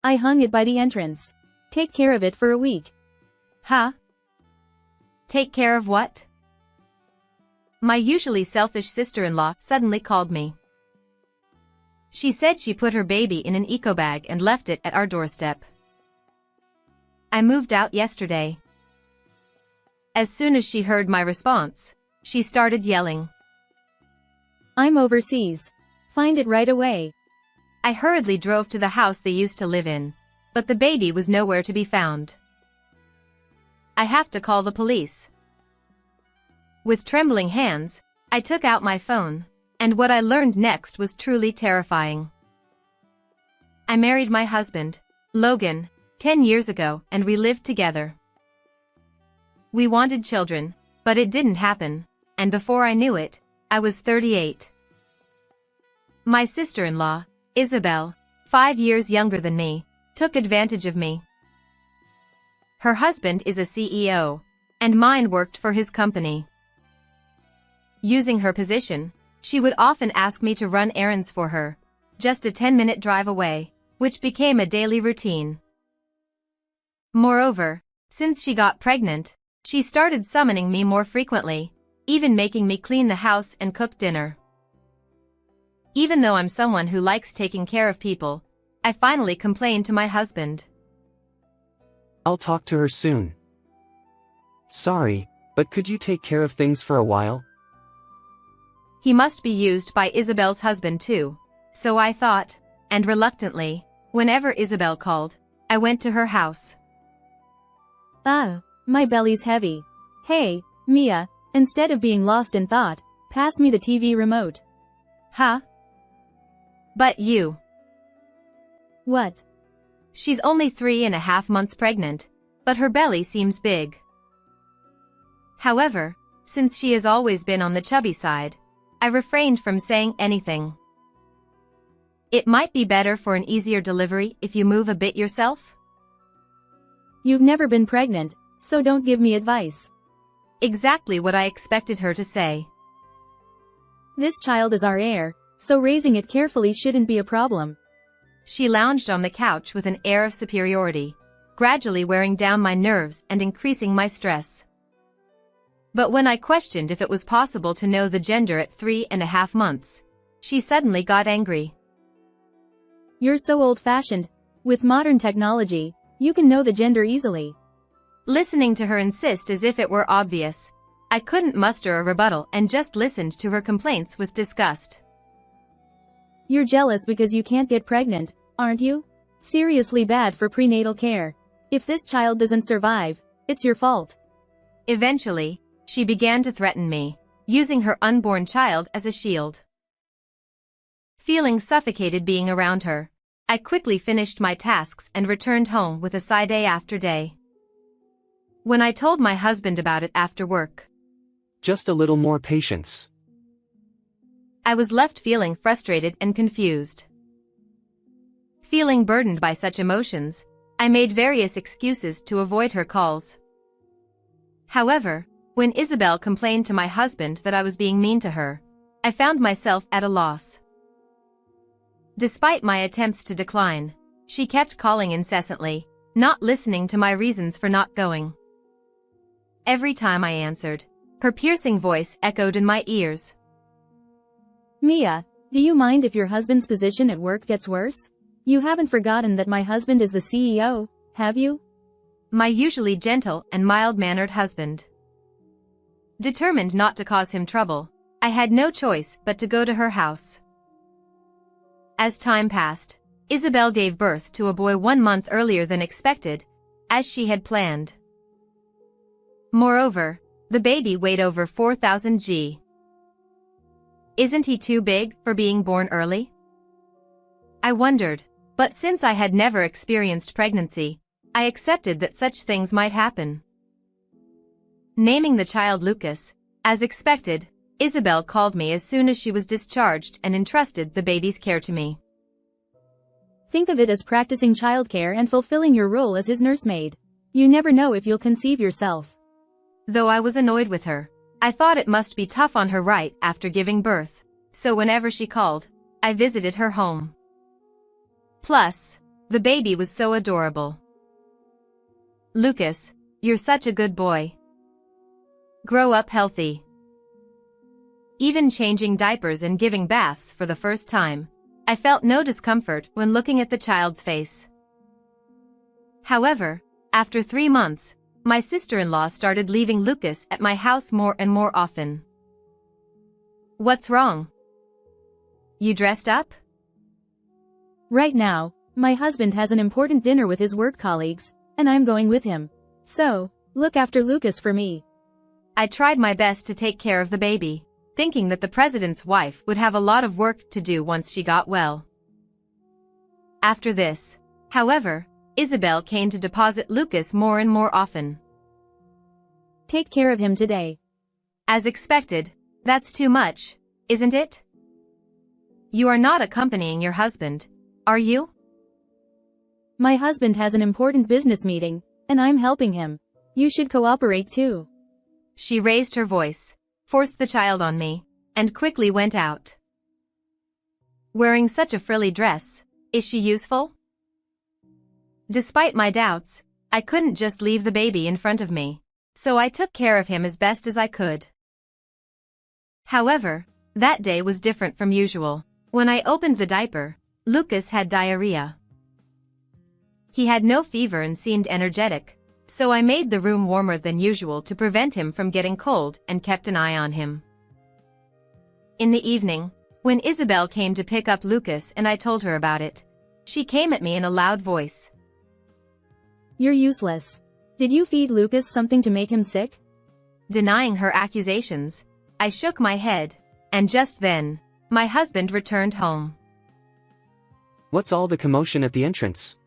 I hung it by the entrance. Take care of it for a week. Huh? Take care of what? My usually selfish sister-in-law suddenly called me. She said she put her baby in an eco bag and left it at our doorstep. I moved out yesterday. As soon as she heard my response, she started yelling. I'm overseas. Find it right away. I hurriedly drove to the house they used to live in, but the baby was nowhere to be found. I have to call the police. With trembling hands, I took out my phone, and what I learned next was truly terrifying. I married my husband, Logan, 10 years ago, and we lived together. We wanted children, but it didn't happen, and before I knew it, I was 38. My sister-in-law, Isabel, 5 years younger than me, took advantage of me. Her husband is a CEO, and mine worked for his company. Using her position, she would often ask me to run errands for her, just a 10-minute drive away, which became a daily routine. Moreover, since she got pregnant, she started summoning me more frequently, even making me clean the house and cook dinner. Even though I'm someone who likes taking care of people, I finally complained to my husband. I'll talk to her soon. Sorry, but could you take care of things for a while? He must be used by Isabel's husband too, so I thought, and reluctantly, whenever Isabel called, I went to her house. My belly's heavy. Hey, Mia, instead of being lost in thought, pass me the TV remote. Huh? But you. What? She's only 3.5 months pregnant, but her belly seems big. However, since she has always been on the chubby side, I refrained from saying anything. It might be better for an easier delivery if you move a bit yourself? You've never been pregnant, so don't give me advice. Exactly what I expected her to say. This child is our heir, so raising it carefully shouldn't be a problem. She lounged on the couch with an air of superiority, gradually wearing down my nerves and increasing my stress. But when I questioned if it was possible to know the gender at 3.5 months, she suddenly got angry. You're so old-fashioned. With modern technology, you can know the gender easily. Listening to her insist as if it were obvious, I couldn't muster a rebuttal and just listened to her complaints with disgust. You're jealous because you can't get pregnant, aren't you? Seriously bad for prenatal care. If this child doesn't survive, it's your fault. Eventually, she began to threaten me, using her unborn child as a shield. Feeling suffocated being around her, I quickly finished my tasks and returned home with a sigh day after day. When I told my husband about it after work, Just a little more patience. I was left feeling frustrated and confused. Feeling burdened by such emotions, I made various excuses to avoid her calls. However, when Isabel complained to my husband that I was being mean to her, I found myself at a loss. Despite my attempts to decline, she kept calling incessantly, not listening to my reasons for not going. Every time I answered, her piercing voice echoed in my ears. Mia, do you mind if your husband's position at work gets worse? You haven't forgotten that my husband is the CEO, have you? My usually gentle and mild-mannered husband. Determined not to cause him trouble, I had no choice but to go to her house. As time passed, Isabel gave birth to a boy 1 month earlier than expected, as she had planned. Moreover, the baby weighed over 4,000 g. Isn't he too big for being born early? I wondered, but since I had never experienced pregnancy, I accepted that such things might happen. Naming the child Lucas, as expected, Isabel called me as soon as she was discharged and entrusted the baby's care to me. Think of it as practicing childcare and fulfilling your role as his nursemaid. You never know if you'll conceive yourself. Though I was annoyed with her, I thought it must be tough on her right after giving birth, so whenever she called, I visited her home. Plus, The baby was so adorable. Lucas, you're such a good boy. Grow up healthy. Even changing diapers and giving baths for the first time, I felt no discomfort when looking at the child's face. However, after 3 months, my sister-in-law started leaving Lucas at my house more and more often. What's wrong? You dressed up? Right now, my husband has an important dinner with his work colleagues, and I'm going with him. So, look after Lucas for me. I tried my best to take care of the baby, thinking that the president's wife would have a lot of work to do once she got well. After this, however, Isabel came to deposit Lucas more and more often. Take care of him today. As expected, that's too much, isn't it? You are not accompanying your husband, are you? My husband has an important business meeting, and I'm helping him. You should cooperate too. She raised her voice, forced the child on me, and quickly went out. Wearing such a frilly dress, is she useful? Despite my doubts, I couldn't just leave the baby in front of me, so I took care of him as best as I could. However, that day was different from usual. When I opened the diaper, Lucas had diarrhea. He had no fever and seemed energetic, so I made the room warmer than usual to prevent him from getting cold and kept an eye on him. In the evening, when Isabel came to pick up Lucas and I told her about it, she came at me in a loud voice. You're useless. Did you feed Lucas something to make him sick? Denying her accusations, I shook my head, and just then, my husband returned home. What's all the commotion at the entrance?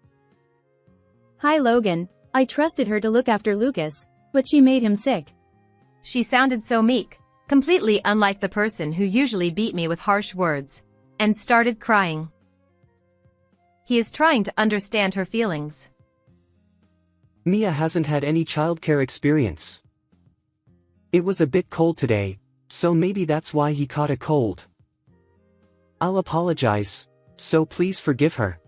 Hi Logan, I trusted her to look after Lucas, but she made him sick. She sounded so meek, completely unlike the person who usually beat me with harsh words, and started crying. He is trying to understand her feelings. Mia hasn't had any childcare experience. It was a bit cold today, so maybe that's why he caught a cold. I'll apologize, so please forgive her.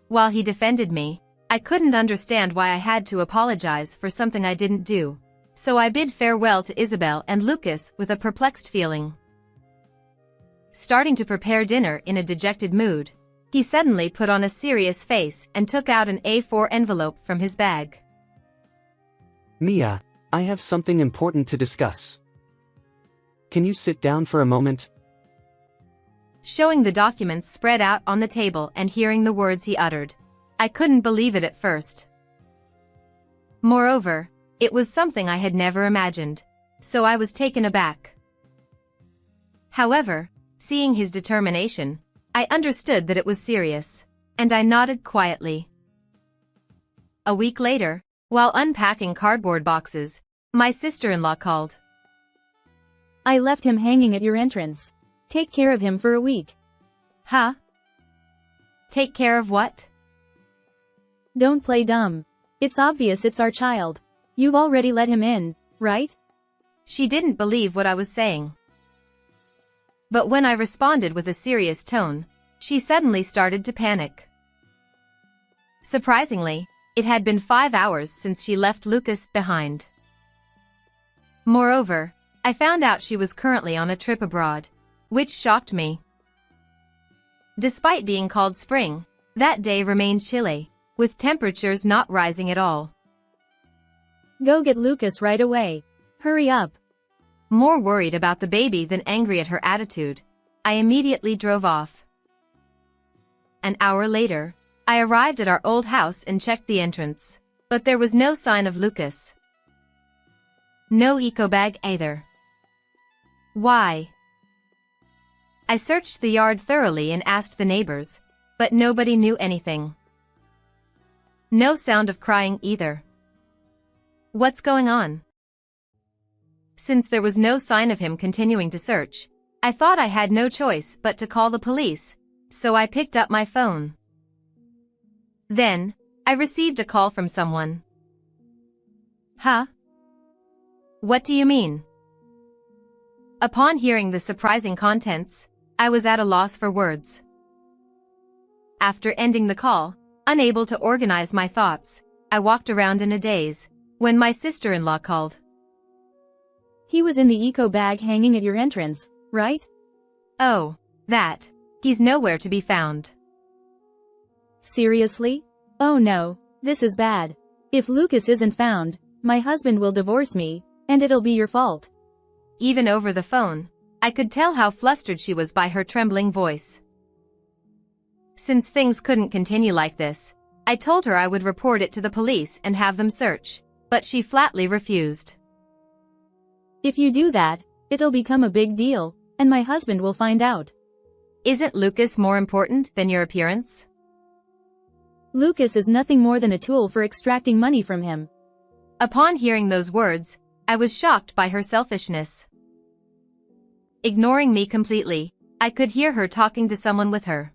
While he defended me, I couldn't understand why I had to apologize for something I didn't do, so I bid farewell to Isabel and Lucas with a perplexed feeling. Starting to prepare dinner in a dejected mood, he suddenly put on a serious face and took out an A4 envelope from his bag. Mia, I have something important to discuss. Can you sit down for a moment? Showing the documents spread out on the table and hearing the words he uttered, I couldn't believe it at first. Moreover, it was something I had never imagined, so I was taken aback. However, seeing his determination, I understood that it was serious, and I nodded quietly. A week later, while unpacking cardboard boxes, my sister-in-law called. I left him hanging at your entrance. Take care of him for a week. Huh? Take care of what? Don't play dumb. It's obvious it's our child. You've already let him in, right? She didn't believe what I was saying. But when I responded with a serious tone, she suddenly started to panic. Surprisingly, it had been 5 hours since she left Lucas behind. Moreover, I found out she was currently on a trip abroad, which shocked me. Despite being called spring, that day remained chilly, with temperatures not rising at all. Go get Lucas right away. Hurry up. More worried about the baby than angry at her attitude, I immediately drove off. An hour later, I arrived at our old house and checked the entrance, but there was no sign of Lucas. No eco bag either. Why? I searched the yard thoroughly and asked the neighbors, but nobody knew anything. No sound of crying either. What's going on? Since there was no sign of him continuing to search, I thought I had no choice but to call the police, so I picked up my phone. Then, I received a call from someone. Huh? What do you mean? Upon hearing the surprising contents, I was at a loss for words. After ending the call, unable to organize my thoughts, I walked around in a daze, when my sister-in-law called. He was in the eco bag hanging at your entrance, right? Oh, that. He's nowhere to be found. Seriously? Oh no, this is bad. If Lucas isn't found, my husband will divorce me, and it'll be your fault. Even over the phone, I could tell how flustered she was by her trembling voice. Since things couldn't continue like this, I told her I would report it to the police and have them search, but she flatly refused. If you do that, it'll become a big deal, and my husband will find out. Isn't Lucas more important than your appearance? Lucas is nothing more than a tool for extracting money from him. Upon hearing those words, I was shocked by her selfishness. Ignoring me completely, I could hear her talking to someone with her.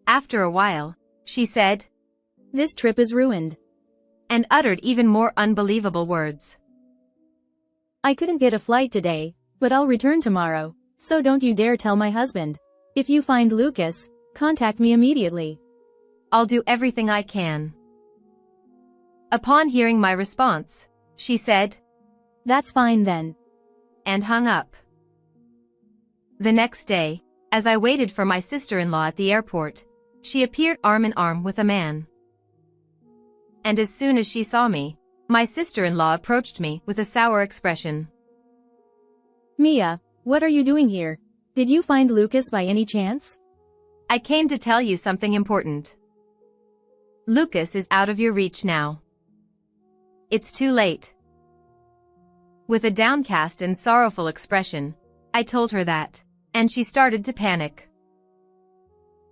After a while, she said, "This trip is ruined," and uttered even more unbelievable words. "I couldn't get a flight today, but I'll return tomorrow, so don't you dare tell my husband. If you find Lucas, contact me immediately." I'll do everything I can. Upon hearing my response, she said, "That's fine then," and hung up. The next day, as I waited for my sister-in-law at the airport, she appeared arm in arm with a man. And as soon as she saw me, my sister-in-law approached me with a sour expression. "Mia, what are you doing here? Did you find Lucas by any chance?" "I came to tell you something important. Lucas is out of your reach now. It's too late." With a downcast and sorrowful expression, I told her that, and she started to panic.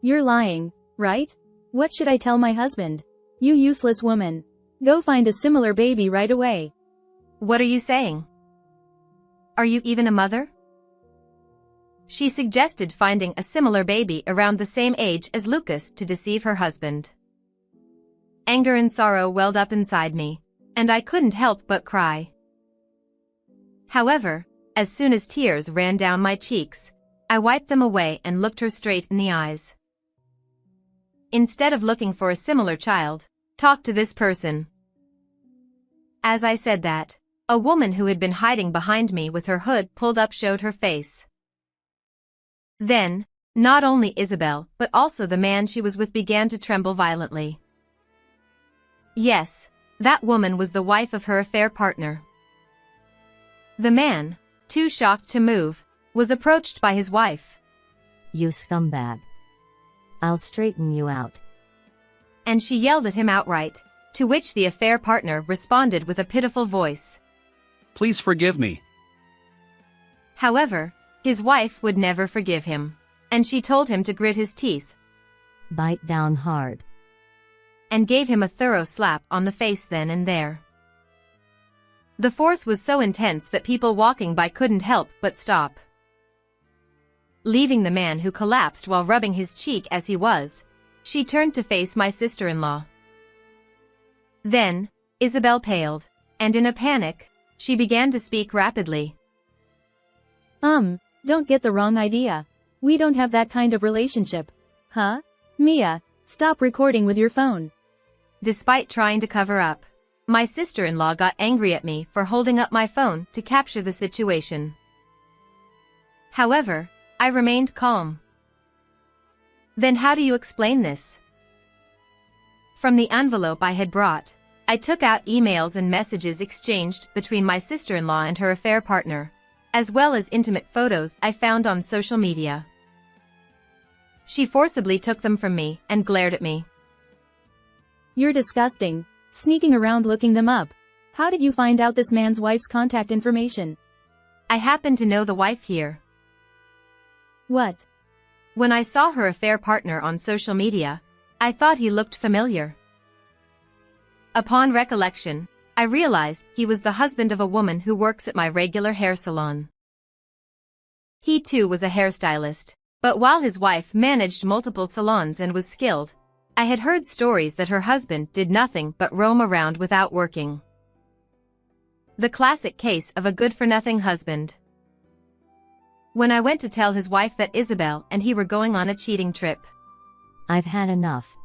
"You're lying, right? What should I tell my husband? You useless woman. Go find a similar baby right away." "What are you saying? Are you even a mother?" She suggested finding a similar baby around the same age as Lucas to deceive her husband. Anger and sorrow welled up inside me, and I couldn't help but cry. However, as soon as tears ran down my cheeks, I wiped them away and looked her straight in the eyes. Instead of looking for a similar child, talk to this person. As I said that, a woman who had been hiding behind me with her hood pulled up showed her face. Then, not only Isabel but also the man she was with began to tremble violently. Yes, that woman was the wife of her affair partner. The man, too shocked to move, was approached by his wife. "You scumbag. I'll straighten you out." And she yelled at him outright, to which the affair partner responded with a pitiful voice. "Please forgive me." However, his wife would never forgive him, and she told him to grit his teeth, "Bite down hard," and gave him a thorough slap on the face then and there. The force was so intense that people walking by couldn't help but stop. Leaving the man who collapsed while rubbing his cheek as he was, she turned to face my sister-in-law. Then, Isabel paled, and in a panic, she began to speak rapidly. Don't get the wrong idea. We don't have that kind of relationship. Huh? Mia, stop recording with your phone." Despite trying to cover up, my sister-in-law got angry at me for holding up my phone to capture the situation. However, I remained calm. "Then how do you explain this?" From the envelope I had brought, I took out emails and messages exchanged between my sister-in-law and her affair partner, as well as intimate photos I found on social media. She forcibly took them from me and glared at me. "You're disgusting. Sneaking around looking them up. How did you find out this man's wife's contact information?" "I happen to know the wife here. "What?" When I saw her affair partner on social media, I thought he looked familiar. Upon recollection, I realized he was the husband of a woman who works at my regular hair salon. He too was a hairstylist, but while his wife managed multiple salons and was skilled, I had heard stories that her husband did nothing but roam around without working. The classic case of a good-for-nothing husband. When I went to tell his wife that Isabel and he were going on a cheating trip, I've had enough.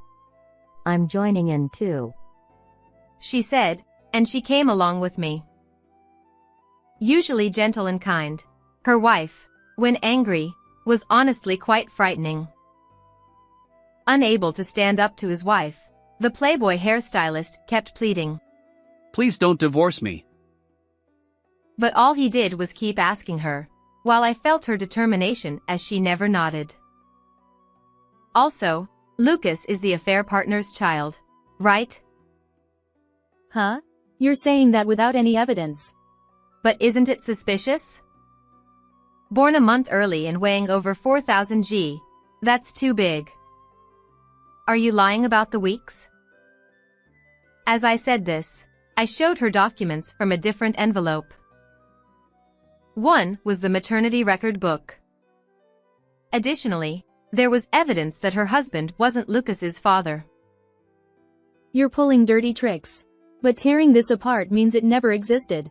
I'm joining in too. She said, and she came along with me. Usually gentle and kind, her wife, when angry, was honestly quite frightening. Unable to stand up to his wife, the Playboy hairstylist kept pleading. Please don't divorce me. But all he did was keep asking her, while I felt her determination as she never nodded. Also, Lucas is the affair partner's child, right? Huh? You're saying that without any evidence. But isn't it suspicious? Born a month early and weighing over 4,000 g, that's too big. Are you lying about the weeks? As I said this, I showed her documents from a different envelope. One was the maternity record book. Additionally, there was evidence that her husband wasn't Lucas's father. You're pulling dirty tricks. But tearing this apart means it never existed.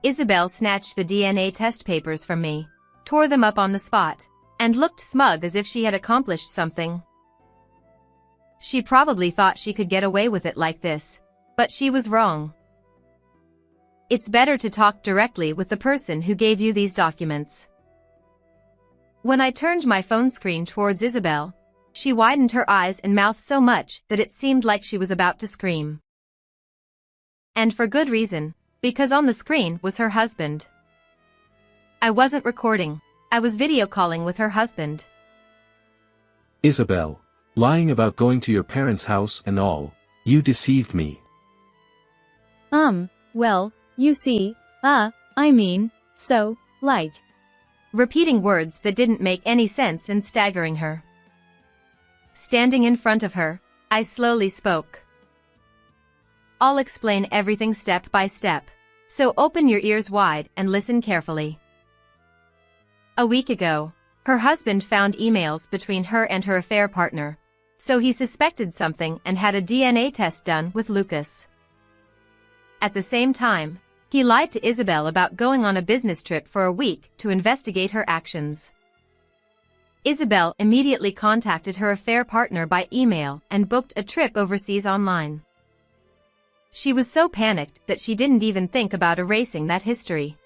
Isabel snatched the DNA test papers from me, tore them up on the spot, and looked smug as if she had accomplished something. She probably thought she could get away with it like this, but she was wrong. It's better to talk directly with the person who gave you these documents. When I turned my phone screen towards Isabel, she widened her eyes and mouth so much that it seemed like she was about to scream. And for good reason, because on the screen was her husband. I wasn't recording, I was video calling with her husband. Isabel, lying about going to your parents' house and all, you deceived me. Well, you see, repeating words that didn't make any sense and staggering her. Standing in front of her, I slowly spoke. I'll explain everything step by step, so open your ears wide and listen carefully. A week ago, her husband found emails between her and her affair partner, so he suspected something and had a DNA test done with Lucas. At the same time, he lied to Isabel about going on a business trip for a week to investigate her actions. Isabel immediately contacted her affair partner by email and booked a trip overseas online. She was so panicked that she didn't even think about erasing that history.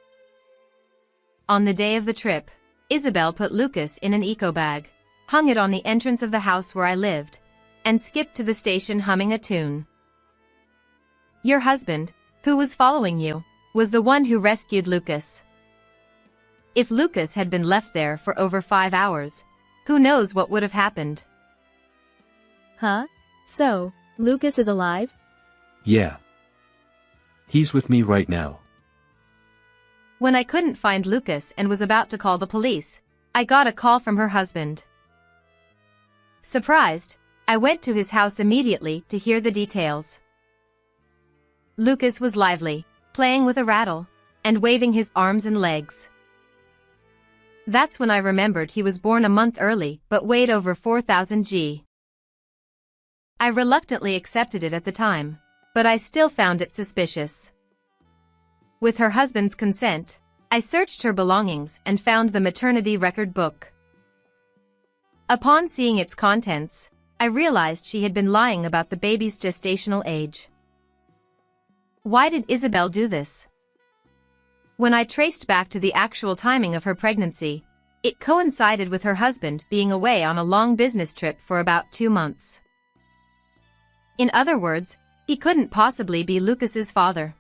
On the day of the trip, Isabel put Lucas in an eco bag, hung it on the entrance of the house where I lived, and skipped to the station humming a tune. Your husband, who was following you, was the one who rescued Lucas. If Lucas had been left there for over 5 hours, who knows what would have happened? Huh? So, Lucas is alive? Yeah. He's with me right now. When I couldn't find Lucas and was about to call the police, I got a call from her husband. Surprised, I went to his house immediately to hear the details. Lucas was lively, playing with a rattle, and waving his arms and legs. That's when I remembered he was born a month early but weighed over 4,000 g. I reluctantly accepted it at the time, but I still found it suspicious. With her husband's consent, I searched her belongings and found the maternity record book. Upon seeing its contents, I realized she had been lying about the baby's gestational age. Why did Isabel do this? When I traced back to the actual timing of her pregnancy, it coincided with her husband being away on a long business trip for about 2 months. In other words, he couldn't possibly be Lucas's father.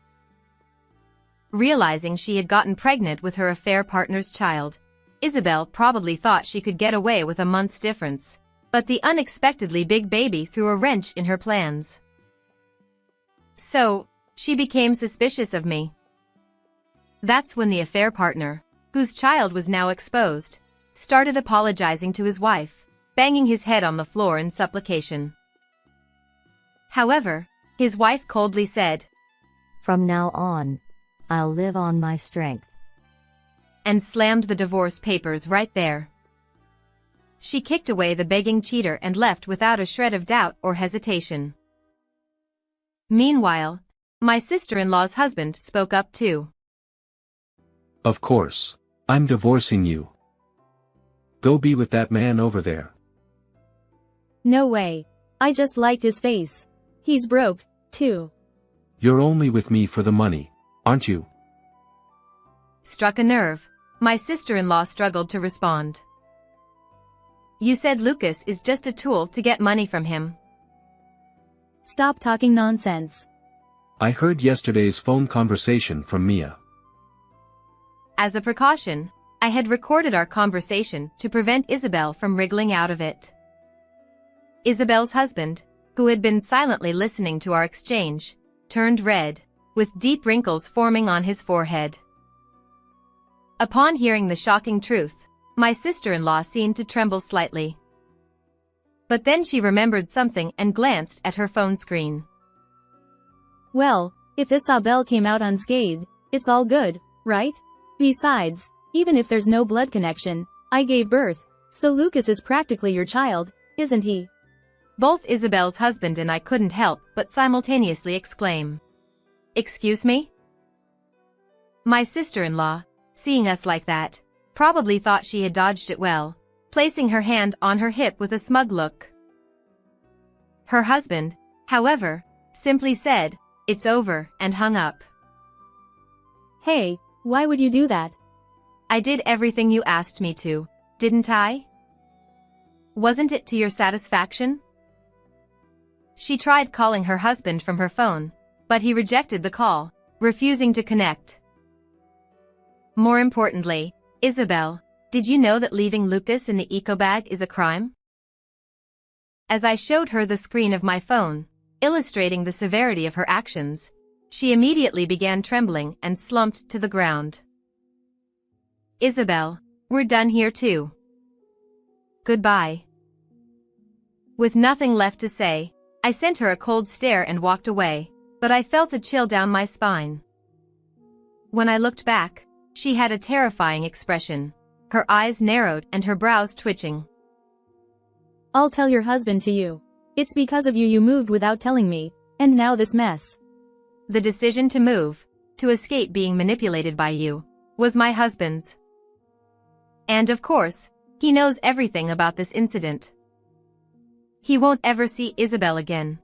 Realizing she had gotten pregnant with her affair partner's child, Isabel probably thought she could get away with a month's difference, but the unexpectedly big baby threw a wrench in her plans. So, she became suspicious of me. That's when the affair partner, whose child was now exposed, started apologizing to his wife, banging his head on the floor in supplication. However, his wife coldly said, From now on, I'll live on my strength. And slammed the divorce papers right there. She kicked away the begging cheater and left without a shred of doubt or hesitation. Meanwhile, my sister-in-law's husband spoke up too. Of course. I'm divorcing you. Go be with that man over there. No way. I just liked his face. He's broke, too. You're only with me for the money, aren't you? Struck a nerve. My sister-in-law struggled to respond. You said Lucas is just a tool to get money from him. Stop talking nonsense. I heard yesterday's phone conversation from Mia. As a precaution, I had recorded our conversation to prevent Isabel from wriggling out of it. Isabel's husband, who had been silently listening to our exchange, turned red, with deep wrinkles forming on his forehead. Upon hearing the shocking truth, my sister-in-law seemed to tremble slightly. But then she remembered something and glanced at her phone screen. Well, if Isabel came out unscathed, it's all good, right? Besides, even if there's no blood connection, I gave birth, so Lucas is practically your child, isn't he? Both Isabel's husband and I couldn't help but simultaneously exclaim. Excuse me? My sister-in-law, seeing us like that, probably thought she had dodged it well, placing her hand on her hip with a smug look. Her husband, however, simply said, "It's over," and hung up. Hey, why would you do that? I did everything you asked me to, didn't I? Wasn't it to your satisfaction? She tried calling her husband from her phone, but he rejected the call, refusing to connect. More importantly, Isabel, did you know that leaving Lucas in the eco bag is a crime? As I showed her the screen of my phone, illustrating the severity of her actions, she immediately began trembling and slumped to the ground. Isabel, we're done here too. Goodbye. With nothing left to say, I sent her a cold stare and walked away, but I felt a chill down my spine. When I looked back, she had a terrifying expression, her eyes narrowed and her brows twitching. I'll tell your husband to you. It's because of you you moved without telling me, and now this mess. The decision to move, to escape being manipulated by you, was my husband's. And of course, he knows everything about this incident. He won't ever see Isabel again.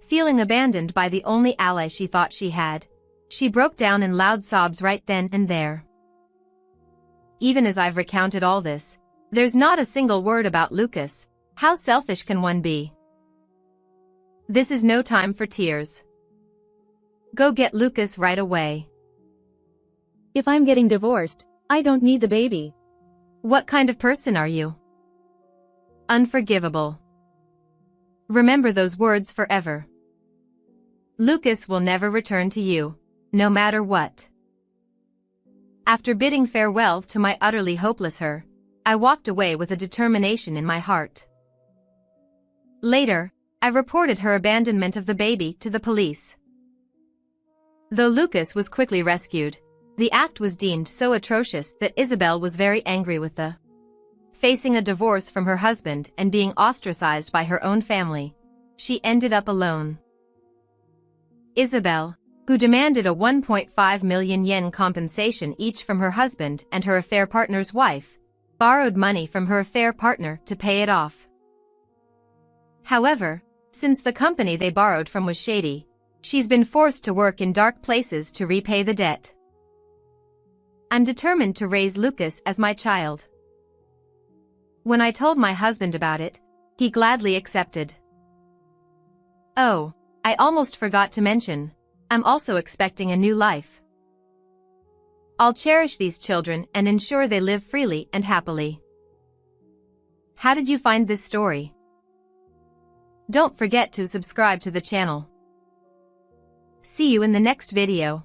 Feeling abandoned by the only ally she thought she had, she broke down in loud sobs right then and there. Even as I've recounted all this, there's not a single word about Lucas. How selfish can one be? This is no time for tears. Go get Lucas right away. If I'm getting divorced, I don't need the baby. What kind of person are you? Unforgivable. Remember those words forever. Lucas will never return to you, no matter what. After bidding farewell to my utterly hopeless her, I walked away with a determination in my heart. Later, I reported her abandonment of the baby to the police. Though Lucas was quickly rescued, the act was deemed so atrocious that Isabel was very angry with the facing a divorce from her husband and being ostracized by her own family. She ended up alone. Isabel, who demanded a 1.5 million yen compensation each from her husband and her affair partner's wife, borrowed money from her affair partner to pay it off. However, since the company they borrowed from was shady, she's been forced to work in dark places to repay the debt. I'm determined to raise Lucas as my child. When I told my husband about it, he gladly accepted. Oh, I almost forgot to mention, I'm also expecting a new life. I'll cherish these children and ensure they live freely and happily. How did you find this story? Don't forget to subscribe to the channel. See you in the next video.